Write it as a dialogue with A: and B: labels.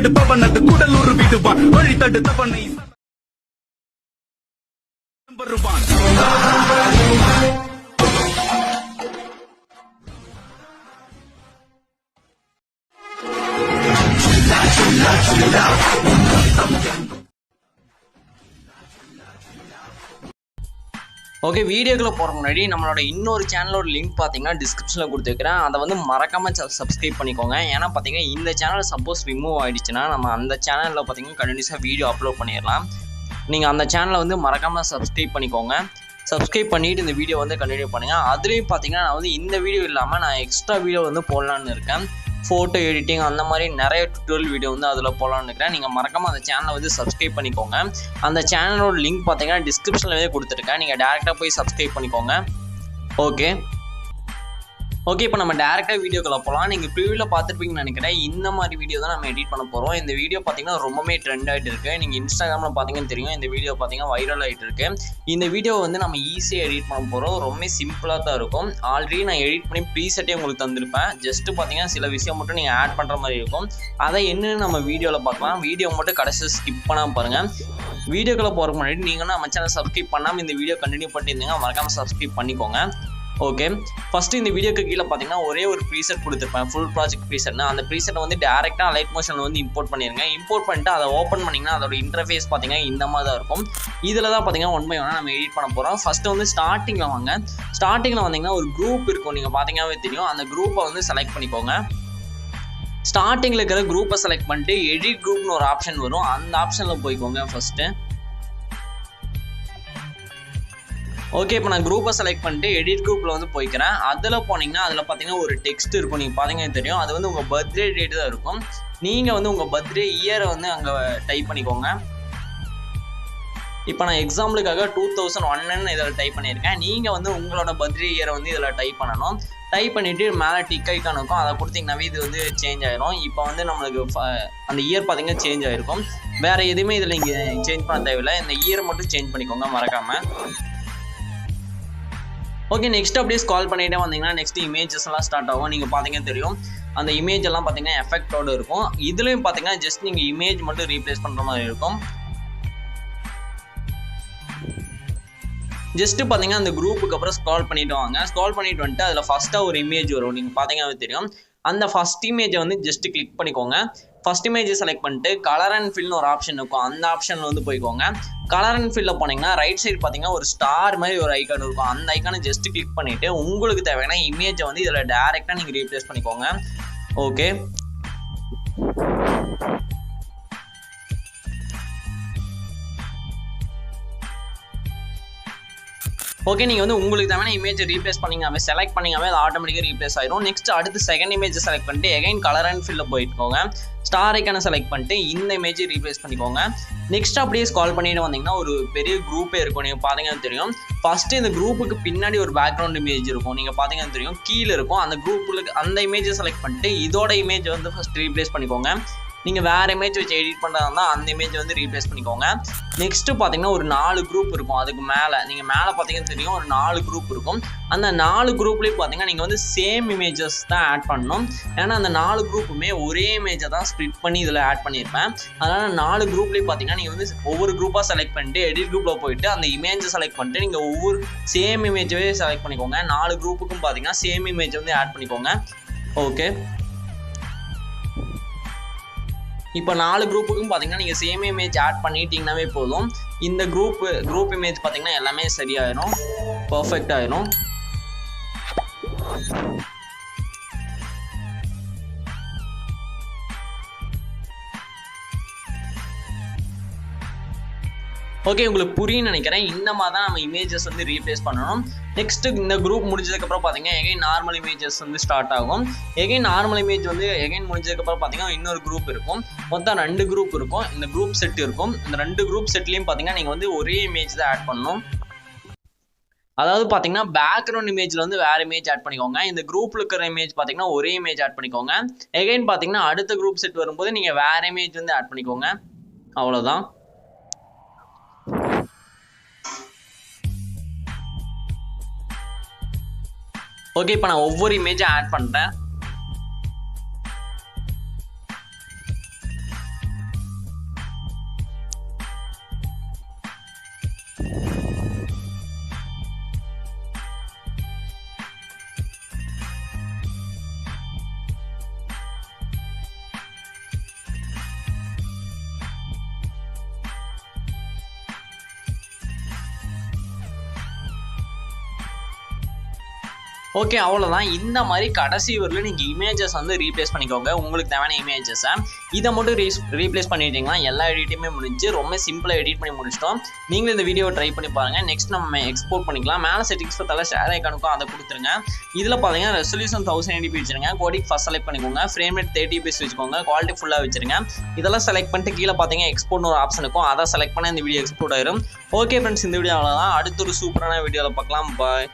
A: எடுப்பவனது குடலூர் விடுவான் வழி தடுத்தவனை வருவான்.
B: ஓகே, வீடியோக்குள்ள போகிற முன்னாடி நம்மளோட இன்னொரு சேனலோட லிங்க் பார்த்தீங்கன்னா டிஸ்கிரிப்ஷனில் கொடுத்துருக்கிறேன். அதை வந்து மறக்காமல் சப்ஸ்கிரைப் பண்ணிக்கோங்க. ஏன்னா பார்த்தீங்கன்னா இந்த சேனல் சப்போஸ் ரிமூவ் ஆகிடுச்சுன்னா நம்ம அந்த சேனலில் பார்த்தீங்கன்னா கண்டினியூஸாக வீடியோ அப்லோட் பண்ணிடலாம். நீங்கள் அந்த சேனலை வந்து மறக்காமல் சப்ஸ்கிரைப் பண்ணிக்கோங்க. சப்ஸ்கிரைப் பண்ணிவிட்டு இந்த வீடியோ வந்து கண்டினியூ பண்ணுங்கள். அதுலேயும் பார்த்தீங்கன்னா நான் வந்து இந்த வீடியோ இல்லாமல் நான் எக்ஸ்ட்ரா வீடியோ வந்து போடலான்னு இருக்கேன். ஃபோட்டோ எடிட்டிங் அந்த மாதிரி நிறைய டுட்டோரியல் வீடியோ வந்து அதில் போகலான்னு இருக்கிறேன். நீங்கள் மறக்காமல் அந்த சேனலை வந்து சப்ஸ்கிரைப் பண்ணிக்கோங்க. அந்த சேனலோட லிங்க் பார்த்தீங்கன்னா டிஸ்கிரிப்ஷன்லேயே கொடுத்துருக்கேன். நீங்கள் டேரெக்டாக போய் சப்ஸ்கிரைப் பண்ணிக்கோங்க. ஓகே, இப்போ நம்ம டேரெக்டாக வீடியோக்குள்ள போகலாம். நீங்கள் ப்ரிவியூவில் பார்த்துருப்பீங்கன்னு நினைக்கிறேன். இந்த மாதிரி வீடியோ தான் நம்ம எடிட் பண்ண போகிறோம். இந்த வீடியோ பார்த்தீங்கன்னா ரொம்பவே ட்ரெண்ட் ஆகிட்டு இருக்குது. நீங்கள் இன்ஸ்டாகிராமில் பார்த்தீங்கன்னு தெரியும். இந்த வீடியோ பார்த்தீங்கன்னா வைரல் ஆகிட்டு இருக்கு. இந்த வீடியோ வந்து நம்ம ஈஸியாக எடிட் பண்ண போகிறோம். ரொம்ப சிம்பிளாக தான் இருக்கும். ஆல்ரெடி நான் எடிட் பண்ணி ப்ரீசெட்டே உங்களுக்கு தந்திருப்பேன். ஜஸ்ட்டு பார்த்தீங்கன்னா சில விஷயம் மட்டும் நீங்கள் ஆட் பண்ணுற மாதிரி இருக்கும். அதை என்னன்னு நம்ம வீடியோவில் பார்க்கலாம். வீடியோ மட்டும் கடைசி ஸ்கிப் பண்ணாமல் பாருங்கள். வீடியோக்குள்ளே போகிறதுக்கு முன்னாடி நீங்கள் நம்ம சேனல் சப்ஸ்கிரைப் பண்ணாமல் இந்த வீடியோ கண்டினியூ பண்ணியிருந்தீங்க மறக்காமல் சப்ஸ்கிரைப் பண்ணிக்கோங்க. ஓகே, ஃபஸ்ட்டு இந்த வீடியோக்கு கீழே பார்த்தீங்கன்னா ஒரே ஒரு ப்ரீசெட் கொடுத்துருப்பேன், ஃபுல் ப்ராஜெக்ட் ப்ரீசெட்னா. அந்த ப்ரீசெட்டை வந்து டேரெக்டாக லைட் மோஷனில் வந்து இம்போர்ட் பண்ணிடுங்க. இம்போர்ட் பண்ணிட்டு அதை ஓப்பன் பண்ணிங்கன்னா அதோட இன்டர்ஃபேஸ் பார்த்தீங்கன்னா இந்த மாதிரி தான் இருக்கும். இதில் தான் பார்த்தீங்கன்னா 1 by 1 நம்ம எடிட் பண்ண போகிறோம். ஃபஸ்ட்டு வந்து ஸ்டார்டிங்கில் வாங்க. ஸ்டார்டிங்கில் வந்தீங்கன்னா ஒரு குரூப் இருக்கும், நீங்கள் பார்த்தீங்கன்னாவே தெரியும். அந்த குரூப்பை வந்து செலக்ட் பண்ணிக்கோங்க. ஸ்டார்டிங்கில் இருக்கிற குரூப்பை செலக்ட் பண்ணிட்டு எடிட் குரூப்னு ஒரு ஆப்ஷன் வரும். அந்த ஆப்ஷனில் போய்க்கோங்க ஃபஸ்ட்டு. ஓகே, இப்போ நான் குரூப்பை செலக்ட் பண்ணிட்டு எடிட் குரூப்பில் வந்து போய்க்கிறேன். அதில் போனீங்கன்னா அதில் பார்த்தீங்கன்னா ஒரு டெக்ஸ்ட் இருக்கும், நீங்கள் பார்த்தீங்கன்னா தெரியும். அது வந்து உங்கள் பர்த்டே டேட் தான் இருக்கும். நீங்கள் வந்து உங்கள் பர்த்டே இயரை வந்து அங்கே டைப் பண்ணிக்கோங்க. இப்போ நான் எக்ஸாம்பிளுக்காக 2001 இதில் டைப் பண்ணியிருக்கேன். நீங்கள் வந்து உங்களோட பர்த்டே இயரை வந்து இதில் டைப் பண்ணணும். டைப் பண்ணிவிட்டு மேலே டிக் ஐக்கான் இருக்கும், அதை கொடுத்தீங்கன்னாவே இது வந்து சேஞ்ச் ஆகிரும். இப்போ வந்து நம்மளுக்கு அந்த இயர் பார்த்தீங்கன்னா சேஞ்ச் ஆகிருக்கும். வேறு எதுவுமே இதில் நீங்கள் சேஞ்ச் பண்ண தேவையில்லை. இந்த இயரை மட்டும் சேஞ்ச் பண்ணிக்கோங்க மறக்காமல். ஓகே, நெக்ஸ்ட் அப்படியே ஸ்கால் பண்ணிகிட்டே வந்தீங்கன்னா நெக்ஸ்ட் இமேஜஸ் எல்லாம் ஸ்டார்ட் ஆகும். நீங்கள் பார்த்தீங்கன்னா தெரியும் அந்த இமேஜ் எல்லாம் பார்த்தீங்கன்னா எஃபெக்டோடு இருக்கும். இதுலேயும் பார்த்தீங்கன்னா ஜஸ்ட் நீங்கள் இமேஜ் மட்டும் ரீப்ளேஸ் பண்ணுற மாதிரி இருக்கும். ஜஸ்ட்டு பார்த்தீங்கன்னா அந்த குரூப்புக்கு அப்புறம் ஸ்க்ரால் பண்ணிட்டு வாங்க. ஸ்க்ரால் பண்ணிட்டு வந்துட்டு அதில் ஃபஸ்ட்டாக ஒரு இமேஜ் வரும், நீங்கள் பார்த்தீங்கன்னா தெரியும். அந்த ஃபஸ்ட் இமேஜை வந்து ஜஸ்ட்டு கிளிக் பண்ணிக்கோங்க. ஃபஸ்ட் இமேஜை செலக்ட் பண்ணிட்டு கலர் அண்ட் ஃபில்னு ஒரு ஆப்ஷன் இருக்கும், அந்த ஆப்ஷனில் வந்து போய்க்கோங்க. கலர் அண்ட் ஃபில்லில் போனீங்கன்னா ரைட் சைடு பார்த்தீங்கன்னா ஒரு ஸ்டார் மாதிரி ஒரு ஐக்கான் இருக்கும். அந்த ஐக்கானை ஜஸ்ட்டு கிளிக் பண்ணிவிட்டு உங்களுக்கு தேவையான இமேஜை வந்து இதில் டேரெக்டாக நீங்கள் ரீப்ளேஸ் பண்ணிக்கோங்க. ஓகே, நீங்கள் வந்து உங்களுக்கு தேவையான இமேஜை ரீப்ளேஸ் பண்ணிங்கவே செலக்ட் பண்ணிங்கவே அது ஆட்டோமேட்டிக்காக ரீப்ளேஸ் ஆயிரும். நெக்ஸ்ட் அடுத்து செகண்ட் இமேஜை செலக்ட் பண்ணிட்டு again colour and fill போயிட்டுக்கோங்க. Star ஐக்கானை செலக்ட் பண்ணிட்டு இந்த இமேஜை ரீப்ளேஸ் பண்ணிக்கோங்க. நெக்ஸ்ட் அப்படியே ஸ்கால் பண்ணிட்டு வந்தீங்கன்னா ஒரு பெரிய குரூப்பே இருக்கும், நீங்கள் பார்த்தீங்கன்னா தெரியும். ஃபஸ்ட்டு இந்த குரூப்புக்கு பின்னாடி ஒரு பேக்ரவுண்ட் இமேஜ் இருக்கும், நீங்கள் பார்த்தீங்கன்னா தெரியும். கீழே இருக்கும் அந்த குரூப்புக்கு அந்த இமேஜை செலக்ட் பண்ணிட்டு இதோட இமேஜை வந்து ஃபஸ்ட் ரீப்ளேஸ் பண்ணிக்கோங்க. நீங்கள் வேறு இமேஜ் வச்சு எடிட் பண்ணுறதா இருந்தால் அந்த இமேஜை வந்து ரீப்ளேஸ் பண்ணிக்கோங்க. நெக்ஸ்ட்டு பார்த்தீங்கன்னா ஒரு 4 குரூப் இருக்கும். அதுக்கு மேலே நீங்கள் மேலே பார்த்தீங்கன்னா தெரியும் ஒரு 4 குரூப் இருக்கும். அந்த 4 குரூப்லேயும் பார்த்தீங்கன்னா நீங்கள் வந்து சேம் இமேஜஸ் தான் ஆட் பண்ணணும். ஏன்னா அந்த 4 குரூப்புமே ஒரே இமேஜை தான் ஸ்ப்ளிட் பண்ணி இதில் ஆட் பண்ணியிருப்பேன். அதனால் 4 குரூப்லேயும் பார்த்தீங்கன்னா நீங்கள் வந்து ஒவ்வொரு குரூப்பாக செலக்ட் பண்ணிட்டு எடிட் குரூப்பில் போயிட்டு அந்த இமேஜை செலக்ட் பண்ணிட்டு நீங்கள் ஒவ்வொரு சேம் இமேஜவே செலக்ட் பண்ணிக்கோங்க. 4 குரூப்புக்கும் பார்த்தீங்கன்னா சேம் இமேஜ் வந்து ஆட் பண்ணிக்கோங்க. ஓகே, இப்போ 4 குரூப்புக்கும் பார்த்தீங்கன்னா நீங்கள் சேம் இமேஜ் ஆட் பண்ணிட்டீங்கன்னாவே போதும். இந்த குரூப் இமேஜ் பார்த்தீங்கன்னா எல்லாமே சரியாயிடும், பர்ஃபெக்ட் ஆயிரும். ஓகே, உங்களுக்கு புரியும் நினைக்கிறேன். இந்த மாதிரி தான் நம்ம இமேஜஸ் வந்து ரீப்ளேஸ் பண்ணணும். நெக்ஸ்ட் இந்த குரூப் முடிஞ்சதுக்கப்புறம் பார்த்தீங்கன்னா எகைன் நார்மல் இமேஜஸ் வந்து ஸ்டார்ட் ஆகும். எகைன் நார்மல் இமேஜ் வந்து எகைன் முடிஞ்சதுக்கப்புறம் பார்த்தீங்கன்னா இன்னொரு குரூப் இருக்கும். மொத்தம் 2 குரூப் இருக்கும். இந்த குரூப் செட் இருக்கும். இந்த 2 குரூப் செட்லேயும் பார்த்தீங்கன்னா நீங்கள் வந்து ஒரே இமேஜ் தான் ஆட் பண்ணணும். அதாவது பார்த்தீங்கன்னா பேக்ரவுண்ட் இமேஜில் வந்து வேறு இமேஜ் ஆட் பண்ணிக்கோங்க. இந்த குரூப்பில் இருக்கிற இமேஜ் பார்த்தீங்கன்னா ஒரே இமேஜ் ஆட் பண்ணிக்கோங்க. எகைன் பார்த்தீங்கன்னா அடுத்த குரூப் செட் வரும்போது நீங்கள் வேறு இமேஜ் வந்து ஆட் பண்ணிக்கோங்க. அவ்வளோதான். ஓகே, இப்போ நான் ஒவ்வொரு இமேஜை ஆட் பண்ணுறேன். ஓகே, அவ்வளோதான். இந்த மாதிரி கடைசி வரல நீங்கள் இமேஜஸ் வந்து ரீப்ளேஸ் பண்ணிக்கோங்க, உங்களுக்கு தேவையான இமேஜஸை. இதை மட்டும் ரீப்ளேஸ் பண்ணிட்டீங்கன்னா எல்லா எடிட்டுமே முடிஞ்சு ரொம்ப சிம்பிளாக எடிட் பண்ணி முடிச்சிட்டோம். நீங்களும் இந்த வீடியோ ட்ரை பண்ணி பாருங்கள். நெக்ஸ்ட் நம்ம எக்ஸ்போர்ட் பண்ணிக்கலாம். மேலே செட்டிங்ஸ் பார்த்தால ஷேர் ஐக்கானுக்கும் அதை கொடுத்துருங்க. இதில் பார்த்தீங்கன்னா ரெசல்யூஷன் 1080p வச்சுருங்க. கோடிக் ஃபஸ்ட் செலக்ட் பண்ணிக்கோங்க. ஃப்ரேம் ரேட் 30fps வச்சுக்கோங்க. குவாலிட்டி ஃபுல்லாக வச்சுருங்க. இதெல்லாம் செலக்ட் பண்ணிட்டு கீழே பார்த்தீங்கன்னா எக்ஸ்போர்ட்னு ஒரு ஆப்ஷன் இருக்கும். அதை செலக்ட் பண்ணால் இந்த வீடியோ எக்ஸ்போர்ட் ஆயிரும். ஓகே ஃப்ரெண்ட்ஸ், இந்த வீடியோ அவ்வளோதான். அடுத்த ஒரு சூப்பரான வீடியோவில் பார்க்கலாம். பாய்.